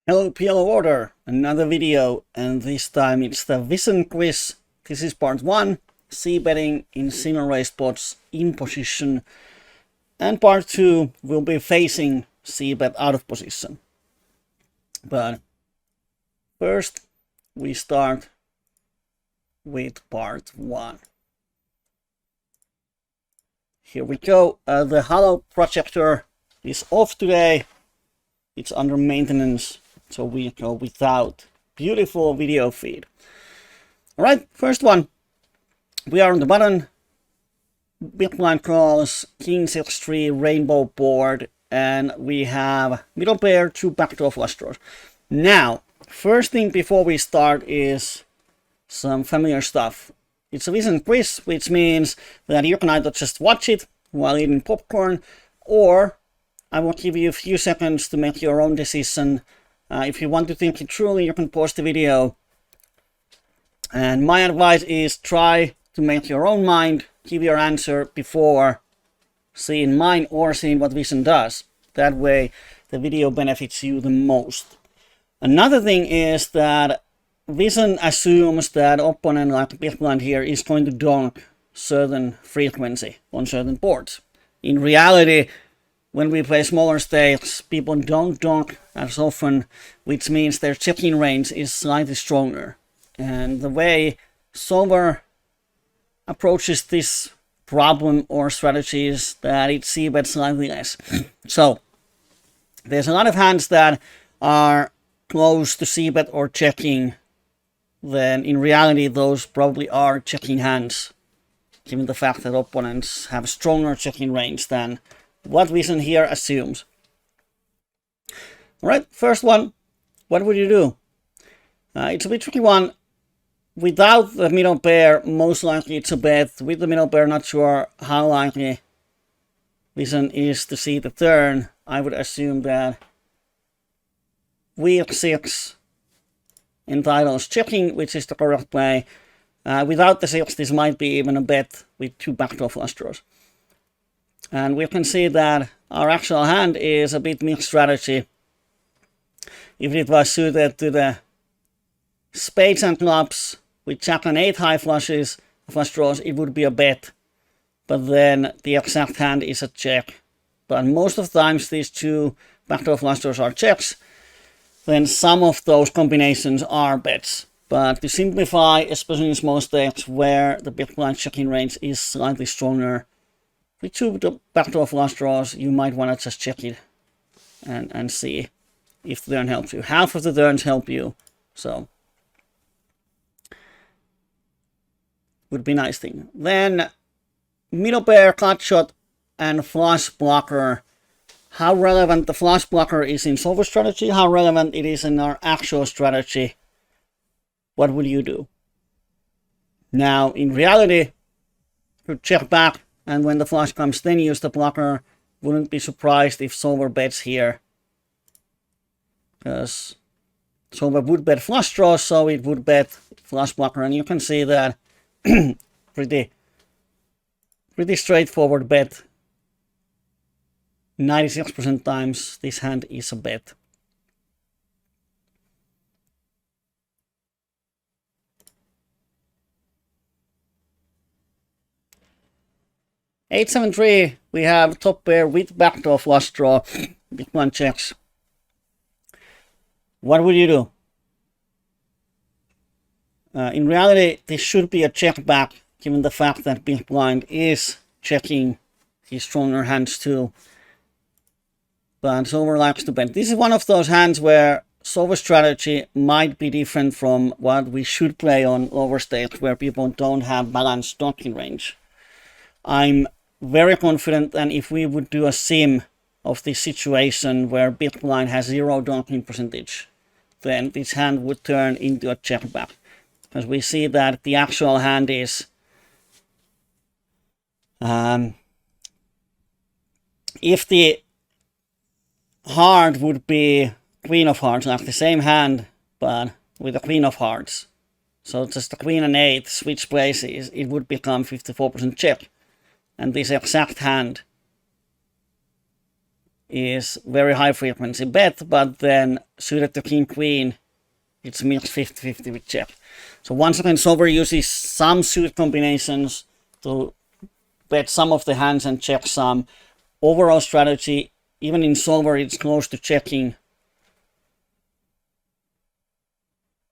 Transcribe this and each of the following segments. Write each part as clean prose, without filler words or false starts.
Hello PLO Order, another video, and this time it's the Vision quiz. This is part 1, Cbetting in single race spots in position, and part 2 will be facing Cbet out of position. But first we start with part 1. Here we go. The Halo projector is off today. It's under maintenance, so we go without beautiful video feed. All right, first one. We are on the button. Big blind calls, King 6-3, rainbow board, and we have middle pair, 2 backdoor flush draws. Now, first thing before we start is some familiar stuff. It's a Vision quiz, which means that you can either just watch it while eating popcorn, or I will give you a few seconds to make your own decision. If you want to think it truly, you can pause the video. And my advice is try to make your own mind, give your answer before seeing mine or seeing what Vision does. That way the video benefits you the most. Another thing is that Vision assumes that opponent like Big Blind here is going to donk certain frequency on certain boards. In reality, when we play smaller stakes, people don't donk as often, which means their checking range is slightly stronger. And the way Solver approaches this problem or strategy is that it c-bets slightly less. So there's a lot of hands that are close to c-bet or checking. Then in reality, those probably are checking hands, given the fact that opponents have stronger checking range than what Vision here assumes. Alright, first one. What would you do? It's a bit tricky one. Without the middle pair, most likely it's a bet. With the middle pair, not sure how likely Vision is to see the turn. I would assume that Wheel 6 entitles checking, which is the correct play. Without the 6, this might be even a bet with 2 backdoor flush draws. And we can see that our actual hand is a bit mixed strategy. If it was suited to the spades and clubs with Jack and 8 high flush draws, it would be a bet. But then the exact hand is a check. But most of the times these 2 backdoor flush draws are checks. Then some of those combinations are bets. But to simplify, especially in small stakes where the big blind checking range is slightly stronger, with 2 backdoor flush draws, you might want to just check it and see if the turn helps you. Half of the turns help you, so would be a nice thing. Then middle pair, cut shot, and flush blocker. How relevant the flush blocker is in solver strategy, how relevant it is in our actual strategy. What will you do? Now, in reality, you check back, and when the flush comes, then use the blocker. Wouldn't be surprised if Solver bets here, because Solver would bet flush draws, so it would bet flush blocker, and you can see that pretty straightforward bet. 96% times this hand is a bet. Eight, 7, 3, we have top pair with backdoor flush draw. Big blind checks. What would you do? In reality, this should be a check back, given the fact that big blind is checking his stronger hands too. But Solver likes to bet. This is one of those hands where Solver strategy might be different from what we should play on lower stakes, where people don't have balanced donking range. I'm very confident that if we would do a sim of this situation where big blind has 0 donking percentage, then this hand would turn into a check back. Because we see that the actual hand is if the heart would be queen of hearts, like the same hand but with a queen of hearts, so just the queen and 8 switch places, it would become 54% check. And this exact hand is very high frequency bet, but then suited to king queen, it's mixed 50-50 with check. So once again, solver uses some suit combinations to bet some of the hands and check some. Overall strategy, even in solver, it's close to checking.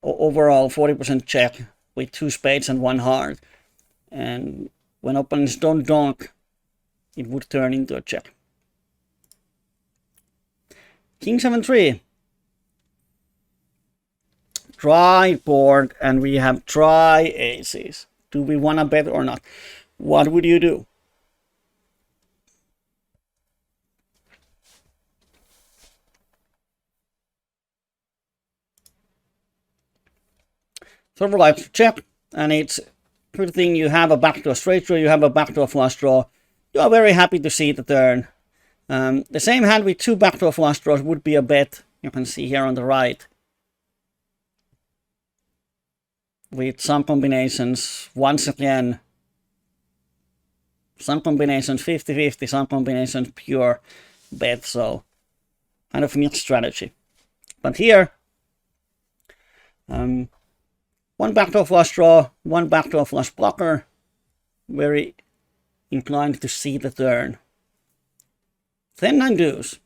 Overall, 40% check with 2 spades and 1 heart. And when opponents don't donk, it would turn into a check. King 7-3. Dry board, and we have dry aces. Do we want to bet or not? What would you do? Solver likes to check, and it's good thing you have a backdoor straight draw, you have a backdoor flush draw. You are very happy to see the turn. The same hand with 2 backdoor flush draws would be a bet. You can see here on the right. With some combinations, once again, some combinations 50-50, some combinations pure bet, so kind of mixed strategy. But here, 1 backdoor flush draw, 1 backdoor flush blocker, very inclined to see the turn. 10-9 deuce,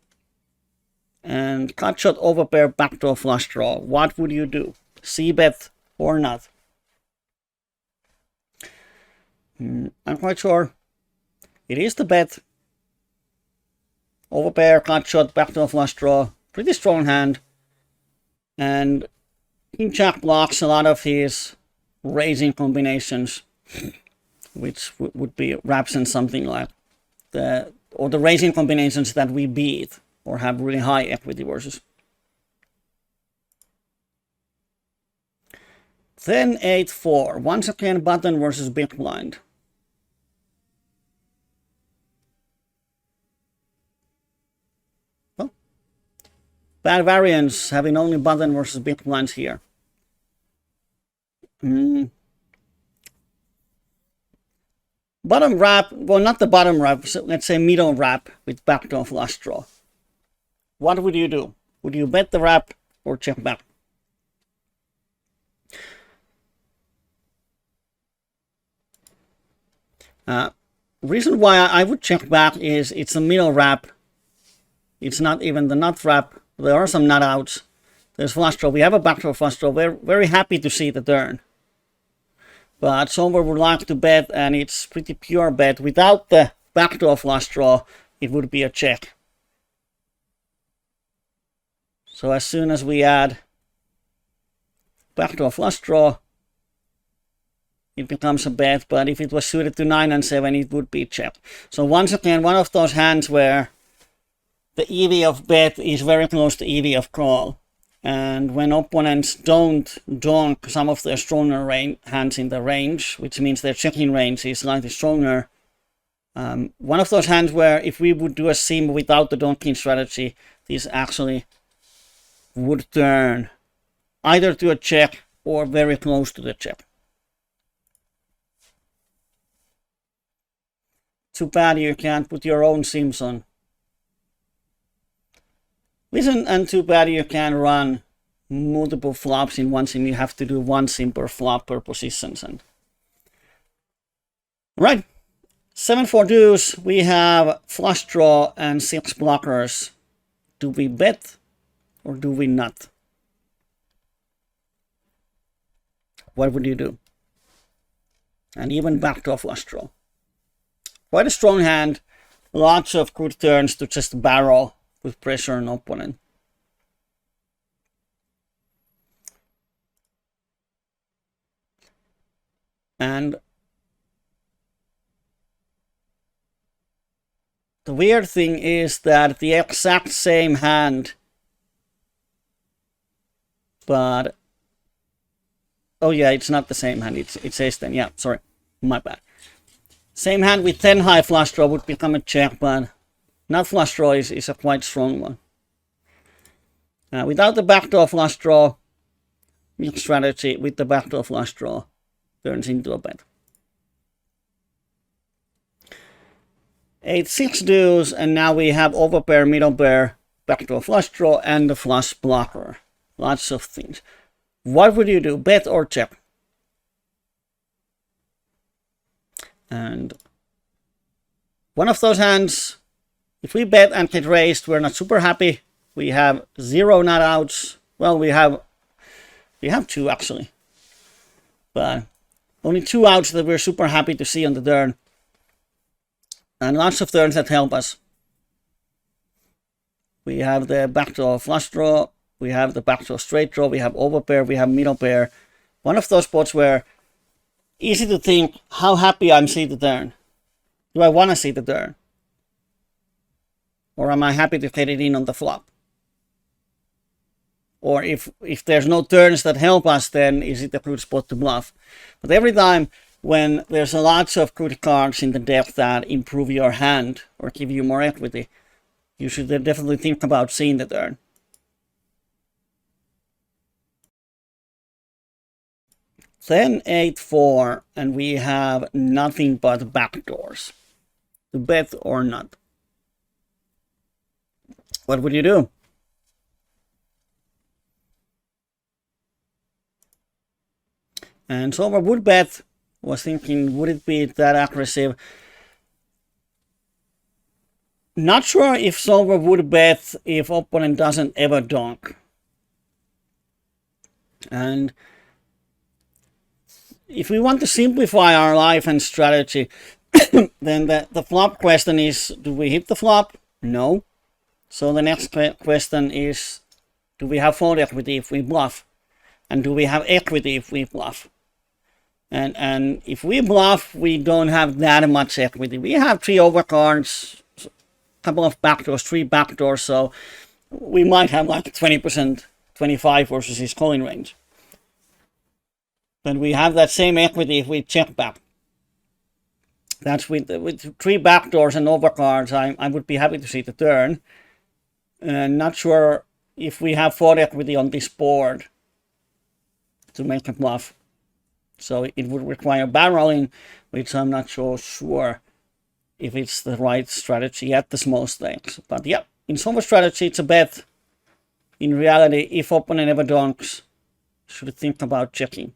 and cut shot overpair backdoor flush draw. What would you do? C-bet or not? I'm quite sure. It is the bet. Overpair, cut shot, backdoor flush draw. Pretty strong hand. And King Jack blocks a lot of his raising combinations, which would be wraps and something like the raising combinations that we beat or have really high equity versus. 10-8-4. Once again, button versus big blind. Well, bad variance, having only button versus big blinds here. Bottom wrap, well, not the bottom wrap, so let's say middle wrap with backdoor flush draw. What would you do? Would you bet the wrap or check back? Reason why I would check back is it's a middle wrap. It's not even the nut wrap. There are some nut outs. There's flush draw. We have a backdoor flush draw. We're very happy to see the turn. But solver would like to bet, and it's pretty pure bet. Without the backdoor flush draw, it would be a check. So as soon as we add backdoor flush draw, it becomes a bet. But if it was suited to 9 and 7, it would be check. So once again, one of those hands where the EV of bet is very close to EV of call. And when opponents don't donk some of their stronger hands in the range, which means their checking range is slightly stronger, one of those hands where if we would do a sim without the donking strategy, this actually would turn either to a check or very close to the check. Too bad you can't put your own sims on. Listen, and too bad you can run multiple flops in one sim. You have to do 1 sim per flop per positions. And right, 7-4 deuce. We have flush draw and 6 blockers. Do we bet or do we not? What would you do? And even backdoor flush draw. Quite a strong hand. Lots of good turns to just barrel with pressure on opponent. And the weird thing is that the exact same hand, but oh yeah, it's not the same hand. It says 10. Yeah, sorry, my bad. Same hand with 10 high flush draw would become a check, but nut flush draw is a quite strong one. Without the backdoor flush draw, mixed strategy with the backdoor flush draw turns into a bet. 8-6 deuce, and now we have overpair, middle pair, backdoor flush draw, and the flush blocker. Lots of things. What would you do? Bet or check? And one of those hands, if we bet and get raised, we're not super happy. We have 0 not outs. Well, we have 2 actually, but only 2 outs that we're super happy to see on the turn, and lots of turns that help us. We have the backdoor flush draw, we have the backdoor straight draw, we have overpair, we have middle pair. One of those spots where easy to think how happy I'm seeing the turn. Do I want to see the turn? Or am I happy to get it in on the flop? Or if there's no turns that help us, then is it a good spot to bluff? But every time when there's lots of good cards in the deck that improve your hand or give you more equity, you should definitely think about seeing the turn. Then 8-4, and we have nothing but backdoors. To bet or not? What would you do? And solver would bet. Was thinking, would it be that aggressive? Not sure if solver would bet if opponent doesn't ever donk. And if we want to simplify our life and strategy, then the flop question is, do we hit the flop? No. So the next question is, do we have fold equity if we bluff? And do we have equity if we bluff? And if we bluff, we don't have that much equity. We have 3 overcards, a couple of backdoors, 3 backdoors, so we might have like 20%, 25 versus his calling range. But we have that same equity if we check back. That's with 3 backdoors and overcards, I would be happy to see the turn. Not sure if we have fold equity on this board to make a bluff. So it would require barreling, which I'm not so sure if it's the right strategy at the small stakes. But yeah, in solver strategy, it's a bet. In reality, if opponent ever donks, should think about checking.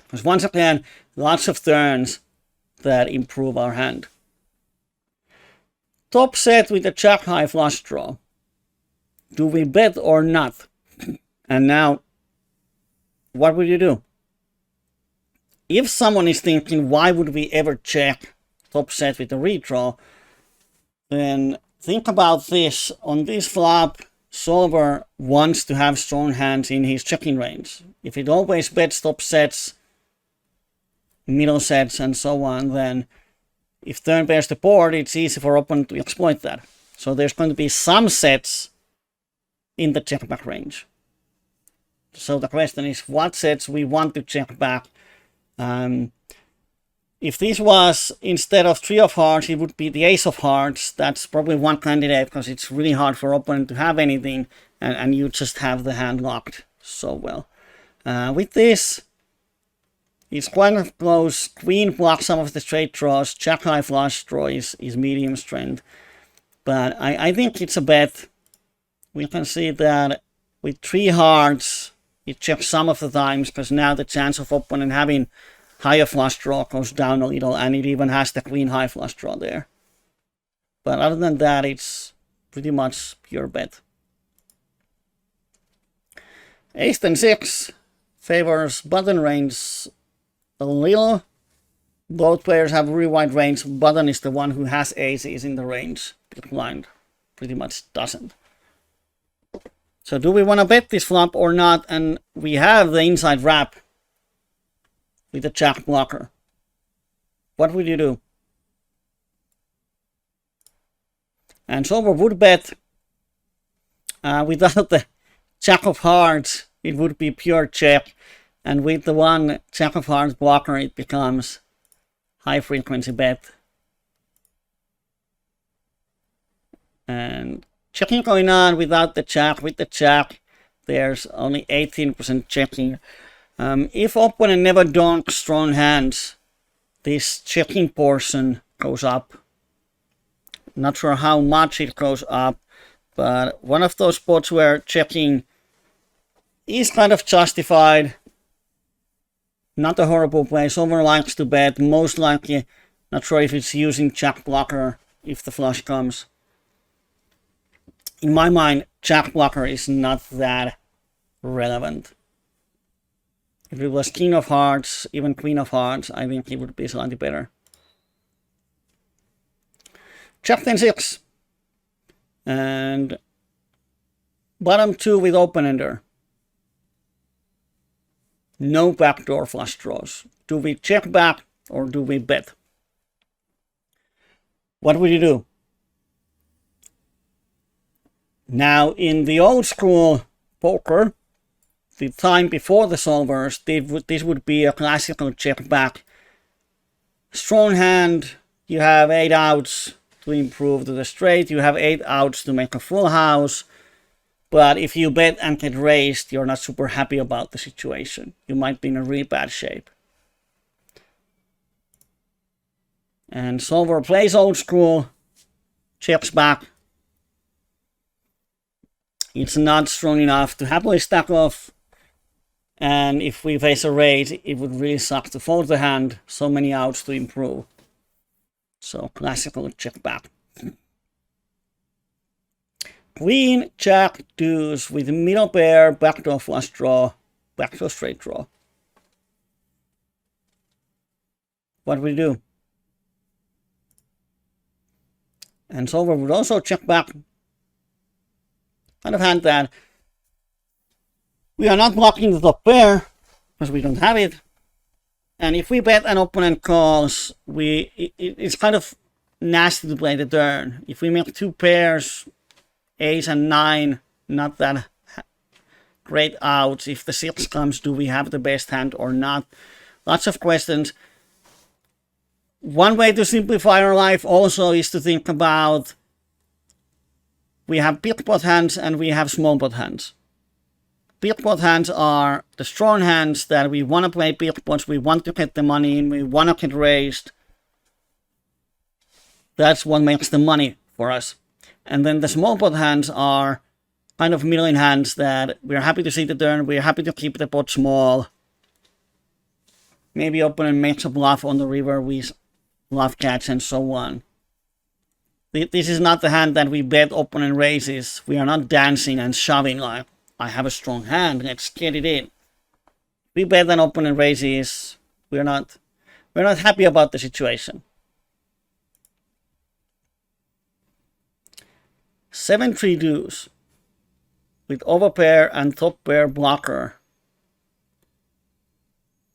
Because once again, lots of turns that improve our hand. Top set with a jack high flush draw. Do we bet or not? And now, what would you do? If someone is thinking, why would we ever check top set with a redraw? Then think about this. On this flop, solver wants to have strong hands in his checking range. If it always bets top sets, middle sets, and so on, then if turn pairs the board, it's easy for opponent to exploit that. So there's going to be some sets in the check back range. So the question is, what sets we want to check back? If this was, instead of 3 of hearts, it would be the ace of hearts. That's probably one candidate, because it's really hard for opponent to have anything, and you just have the hand locked so well. With this, it's quite close. Queen blocks some of the straight draws. Jack high flush draw is medium strength. But I think it's a bet. We can see that with 3 hearts, it checks some of the times, because now the chance of opponent having higher flush draw goes down a little, and it even has the queen high flush draw there. But other than that, it's pretty much pure bet. Ace 10-6 favors button range a little. Both players have really wide range. Button is the one who has aces in the range. Big blind pretty much doesn't. So do we want to bet this flop or not? And we have the inside wrap with the jack blocker. What would you do? And solver would bet. Without the jack of hearts, it would be pure check. And with the one jack of hearts blocker, it becomes high frequency bet. And checking going on without the jack. With the jack, there's only 18% checking. If opponent never donks strong hands, this checking portion goes up. Not sure how much it goes up, but one of those spots where checking is kind of justified. Not a horrible play. Solver likes to bet, most likely. Not sure if it's using jack blocker if the flush comes. In my mind, jack blocker is not that relevant. If it was king of hearts, even queen of hearts, I think it would be slightly better. Jack 10-6. And bottom two with open-ender. No backdoor flush draws. Do we check back or do we bet? What would you do? Now, in the old school poker, the time before the solvers, this would be a classical check back. Strong hand, you have 8 outs to improve to the straight, you have 8 outs to make a full house. But if you bet and get raised, you're not super happy about the situation. You might be in a really bad shape. And solver plays old school, checks back. It's not strong enough to happily stack off. And if we face a raise, it would really suck to fold the hand. So many outs to improve. So classical check back. Queen, jack, deuce with middle pair, backdoor flush draw, backdoor straight draw. What we do? And solver would also check back. Kind of hand that we are not blocking the top pair because we don't have it. And if we bet an opponent calls, it's kind of nasty to play the turn. If we make 2 pairs, ace and 9, not that great outs. If the 6 comes, do we have the best hand or not? Lots of questions. One way to simplify our life also is to think about we have big pot hands and we have small pot hands. Big pot hands are the strong hands that we want to play big pots, we want to get the money in, we want to get raised. That's what makes the money for us. And then the small pot hands are kind of middling hands that we're happy to see the turn, we're happy to keep the pot small. Maybe opponent makes a bluff on the river, we bluff catch and so on. This is not the hand that we bet opponent raises. We are not dancing and shoving like, I have a strong hand, let's get it in. We bet an opponent raises, we're not happy about the situation. 7-3 deuce with overpair and top pair blocker.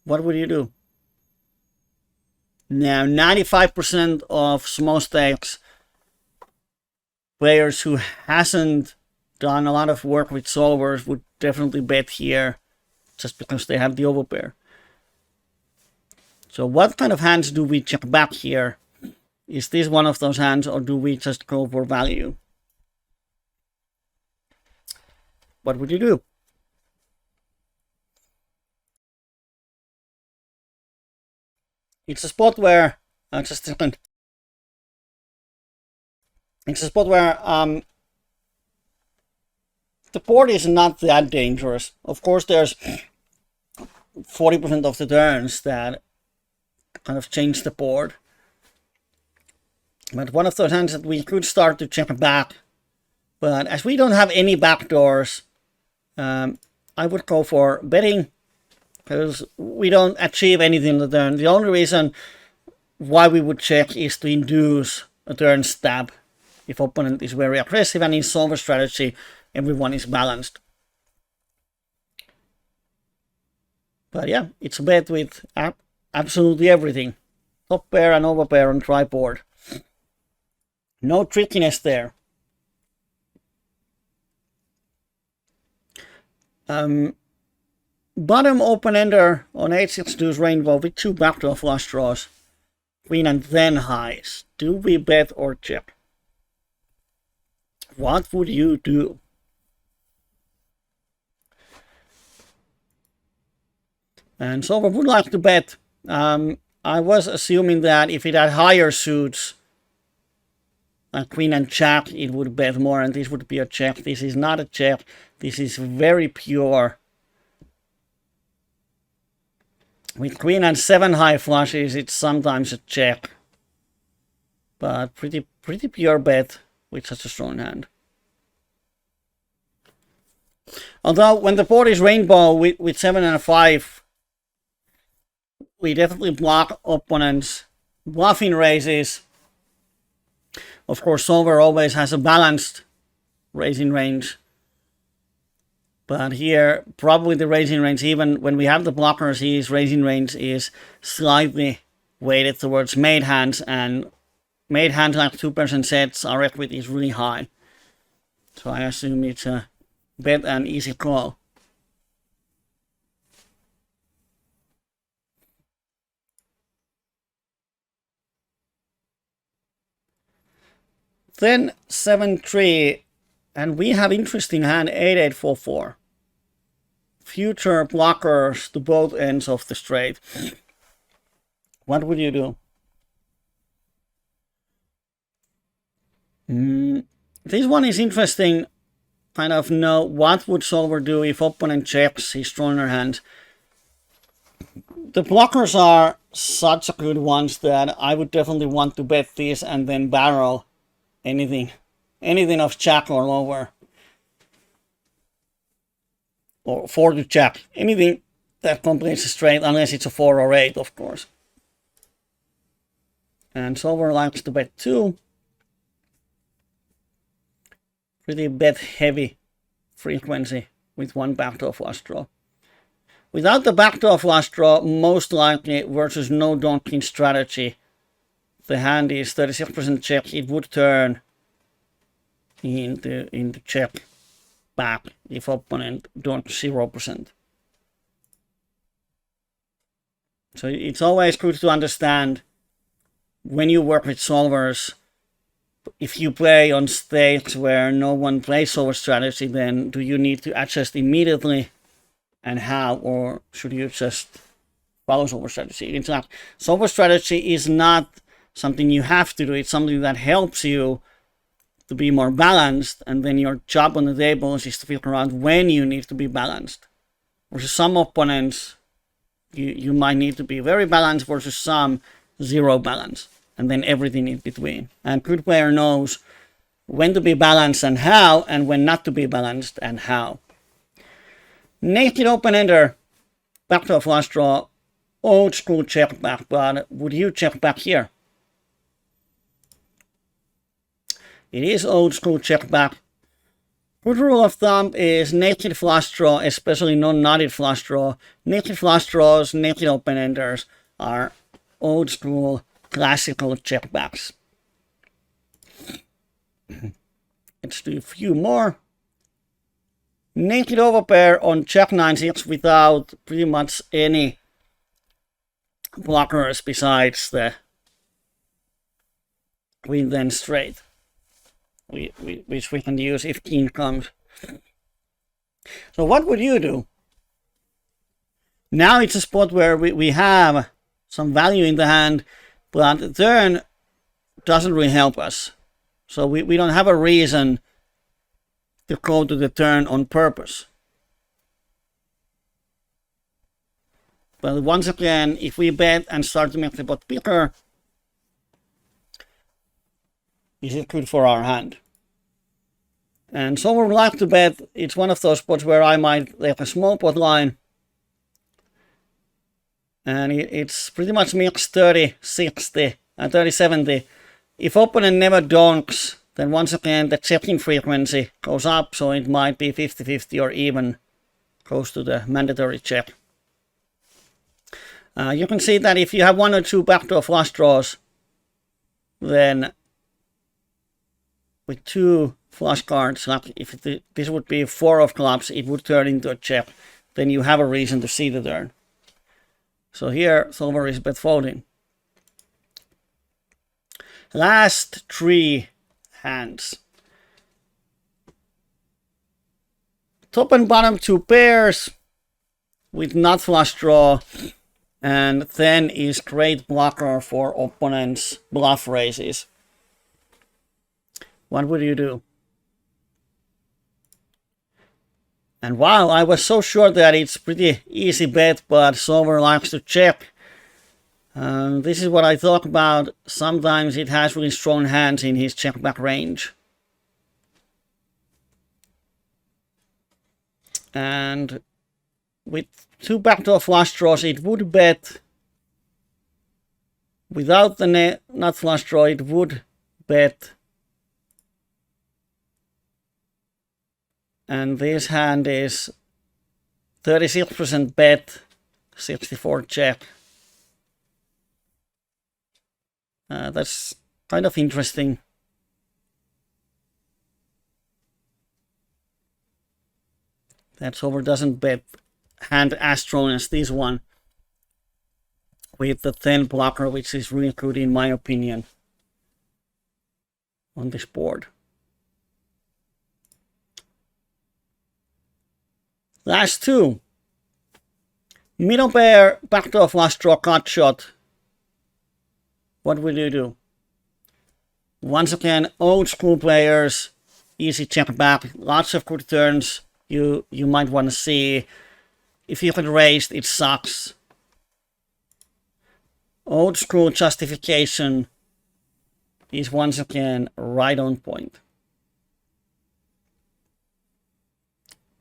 What would you do? Now, 95% of small stakes players who hasn't done a lot of work with solvers would definitely bet here just because they have the overpair. So what kind of hands do we check back here? Is this one of those hands or do we just go for value? What would you do? It's a spot where just a second. It's a spot where the board is not that dangerous. Of course, there's 40% of the turns that kind of change the board. But one of those hands that we could start to check back. But as we don't have any backdoors, I would go for betting because we don't achieve anything in the turn. The only reason why we would check is to induce a turn stab. If opponent is very aggressive and in solver strategy, everyone is balanced. But yeah, it's a bet with absolutely everything. Top pair and overpair on triboard. No trickiness there. Bottom open-ender on 8-6 deuce rainbow with 2 backdoor flush draws. Queen and then highs. Do we bet or check? What would you do? And solver would like to bet. I was assuming that if it had higher suits, like queen and jack, it would bet more, and this would be a check. This is not a check. This is very pure. With queen and 7 high flushes, it's sometimes a check. But pretty pure bet with such a strong hand. Although when the board is rainbow with 7 and a 5, we definitely block opponents' bluffing raises. Of course, solver always has a balanced raising range. But here, probably the raising range, even when we have the blockers, his raising range is slightly weighted towards made hands, and made hands like 2% sets, our equity is really high. So I assume it's a bet and easy call. Then 7-3, and we have interesting hand 8-8-4-4. Future blockers to both ends of the straight. What would you do? This one is interesting. Kind of know what would solver do if opponent checks his stronger hand. The blockers are such good ones that I would definitely want to bet this and then barrel anything of jack or lower. Or 4 to jack. Anything that completes a straight, unless it's a 4 or 8, of course. And solver likes to bet 2. Pretty bet heavy frequency with 1 backdoor flush draw. Without the backdoor flush draw, most likely versus no donking strategy, the hand is 36% check. It would turn into check back if opponent donks 0%. So it's always good to understand when you work with solvers. If you play on stakes where no one plays solver strategy, then do you need to adjust immediately, and how, or should you just follow solver strategy? It's not. Solver strategy is not something you have to do. It's something that helps you to be more balanced, and then your job on the tables is to figure out when you need to be balanced. Versus some opponents, you might need to be very balanced, versus some zero balance, and then everything in between. And good player knows when to be balanced and how, and when not to be balanced and how. Naked open-ender, backdoor flush draw, old school check back, but would you check back here? It is old school check back. Good rule of thumb is naked flush draw, especially non-knotted flush draw. Naked flush draws, naked open-enders are old school classical checkbacks. Let's do a few more. Naked overpair on check 9-6 without pretty much any blockers besides the queen then straight, which we can use if king comes. So what would you do? Now it's a spot where we have some value in the hand, but the turn doesn't really help us. So we don't have a reason to go to the turn on purpose. But once again, if we bet and start to make the pot bigger, is it good for our hand? And so we like to bet. It's one of those spots where I might take a small pot line. And it's pretty much mixed 30-60 and 30-70. If opponent never donks, then once again the checking frequency goes up, so it might be 50-50 or even close to the mandatory check. You can see that if you have 1 or 2 backdoor flush draws, then with 2 flush cards, like if this would be 4 of clubs, it would turn into a check. Then you have a reason to see the turn. So here, solver is bet folding. Last 3 hands. Top and bottom 2 pairs with not flush draw. and then is great blocker for opponents' bluff raises. What would you do? And wow, I was so sure that it's pretty easy bet, but solver likes to check. This is what I talk about. Sometimes it has really strong hands in his check back range. And with 2 backdoor flush draws, it would bet. Without the nut flush draw, it would bet. And this hand is 36% bet, 64 check. That's kind of interesting. That solver doesn't bet hand as strong as this one with the 10 blocker, which is really good in my opinion on this board. Last 2. Middle pair, backdoor flush draw, cut shot. What will you do? Once again, old school players, easy check back, lots of good turns you might want to see. If you get raised, it sucks. Old school justification is once again right on point.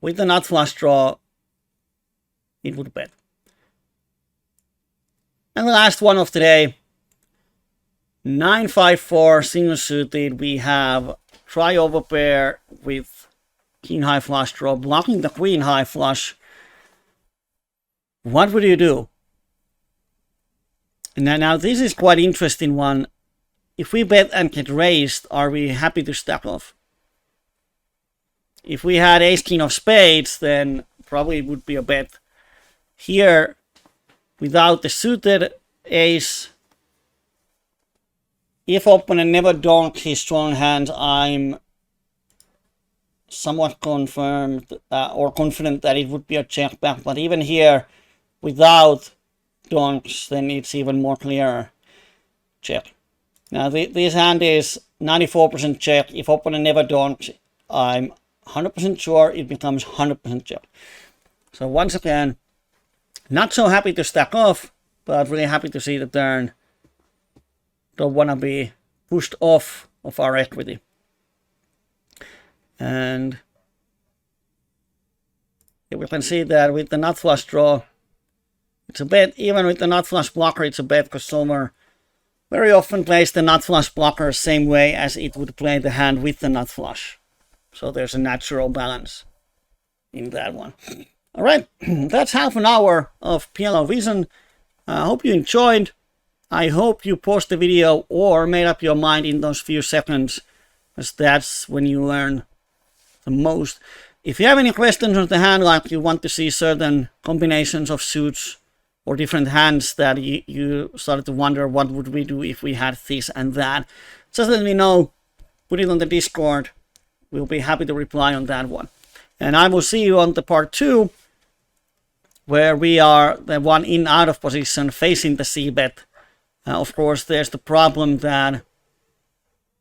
With the nut flush draw, it would bet. And the last one of today, 9-5-4 single suited. We have try over pair with king high flush draw, blocking the queen high flush. What would you do? Now this is quite interesting one. If we bet and get raised, are we happy to stack off? If we had ace king of spades, then probably it would be a bet. Here, without the suited ace, if opponent never donks his strong hand, I'm somewhat confirmed or confident that it would be a check back. But even here, without donks, then it's even more clear check. Now this hand is 94% check. If opponent never donks, I'm 100% sure it becomes 100% check. So once again, not so happy to stack off, but really happy to see the turn. Don't want to be pushed off of our equity. And we can see that with the nut flush draw, it's a bet. Even with the nut flush blocker, it's a bet, because solver very often plays the nut flush blocker same way as it would play the hand with the nut flush. So there's a natural balance in that one. All right, that's half an hour of PLO Vision. I hope you enjoyed. I hope you paused the video or made up your mind in those few seconds, because that's when you learn the most. If you have any questions on the hand, like you want to see certain combinations of suits or different hands that you started to wonder what would we do if we had this and that, just let me know. Put it on the Discord. We'll be happy to reply on that one. And I will see you on the part 2, where we are the one in out of position facing the c-bet. Of course, there's the problem that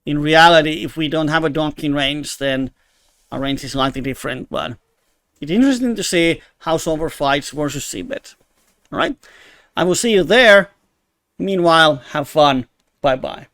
in reality, if we don't have a donkey range, then our range is slightly different. But it's interesting to see how solver fights versus c-bet. All right, I will see you there. Meanwhile, have fun. Bye-bye.